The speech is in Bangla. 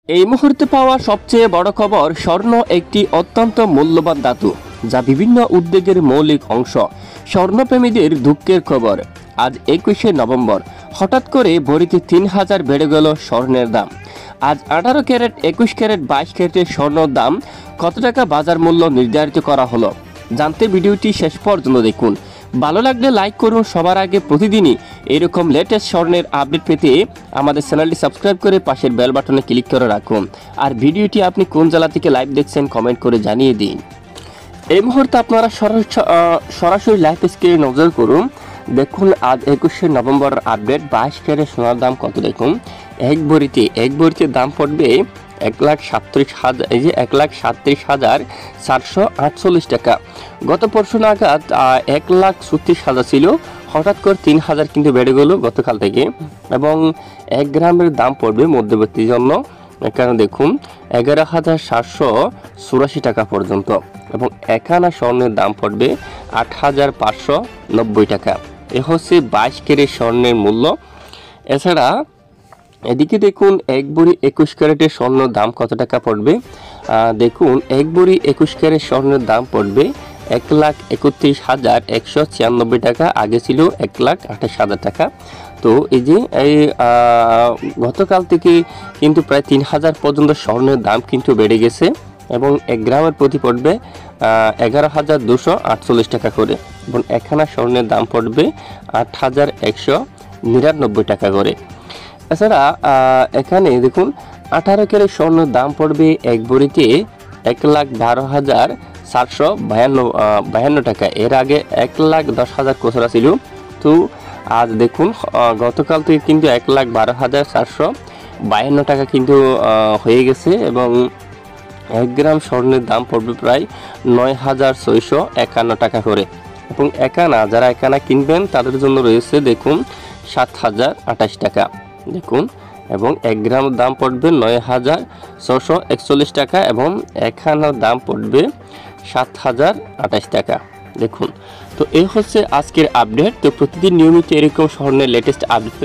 এই মুহূর্তে পাওয়া সবচেয়ে বড় খবর, স্বর্ণ একটি অত্যন্ত মূল্যবান ধাতু যা বিভিন্ন উদ্যোগের মৌলিক অংশ। স্বর্ণপ্রেমীদের দুঃখের খবর, আজ 21শে নভেম্বর হঠাৎ করে ভরিতে 3000 বেড়ে গেল স্বর্ণের দাম। আজ 18 ক্যারেট, 21 ক্যারেট, 22 ক্যারেটের স্বর্ণের দাম কত টাকা বাজার মূল্য নির্ধারিত করা হলো জানতে ভিডিওটি শেষ পর্যন্ত দেখুন। ভালো লাগলে লাইক করুন। সবার আগে প্রতিদিনই এরকম লেটেস্ট স্বর্ণের আপডেট পেতে আমাদের চ্যানেলটি সাবস্ক্রাইব করে পাশের বেল বাটনে ক্লিক করে রাখুন। আর ভিডিওটি আপনি কোন জেলা থেকে লাইভ দেখছেন কমেন্ট করে জানিয়ে দিন। এই মুহূর্তে আপনারা সরাসরি লাইভ স্ক্রিনে নজর করুন। দেখুন আজ 21শে নভেম্বর আপডেট। 22 ক্যারেট সোনার দাম কত দেখুন। এক ভরিতে দাম পড়বে 1,37,000, এই যে 1,37,448 টাকা। গত পরশু নাগাদ 1,36,000 ছিল, হঠাৎ করে 3,000 কিন্তু বেড়ে গেল গতকাল থেকে। এবং 1 গ্রামের দাম পড়বে মধ্যবর্তী জন্য এখানে দেখুন 11,784 টাকা পর্যন্ত। এবং 1 আনা স্বর্ণের দাম পড়বে 8,590 টাকা। এ হচ্ছে 22 ক্যারেট স্বর্ণের মূল্য। এছাড়া এদিকে দেখুন 1 ভরি 21 ক্যারেটের স্বর্ণের দাম কত টাকা পড়বে। দেখুন 1 ভরি 21 ক্যারেট স্বর্ণের দাম পড়বে 1,31,196 টাকা। আগে ছিল 1,28,000 টাকা। তো এই যে গতকাল থেকে কিন্তু প্রায় 3,000 পর্যন্ত স্বর্ণের দাম কিন্তু বেড়ে গেছে। এবং 1 গ্রামের প্রতি পড়বে 11,248 টাকা করে। এবং 1 আনা স্বর্ণের দাম পড়বে 8,199 টাকা করে। এছাড়া এখানে দেখুন 18 ক্যারেট স্বর্ণের দাম পড়বে 1 ভরিতে 1,12,452 টাকা। এর আগে 1,10,000 কোসরা ছিল। তো আজ দেখুন গতকাল থেকে কিন্তু 1,12,452 টাকা কিন্তু হয়ে গেছে। এবং 1 গ্রাম স্বর্ণের দাম পড়বে প্রায় 9,651 টাকা করে। এবং 1 আনা, যারা 1 আনা কিনবেন তাদের জন্য রয়েছে দেখুন 7,028 টাকা দেখুন। এবং 1 গ্রাম দাম পড়বে 9,641 টাকা। এবং 1 আনার দাম পড়বে 7,028 টাকা দেখুন। তো এই হচ্ছে আজকের আপডেট। তো প্রতিদিন নিয়মিত এরকম স্বর্ণের লেটেস্ট আপডেট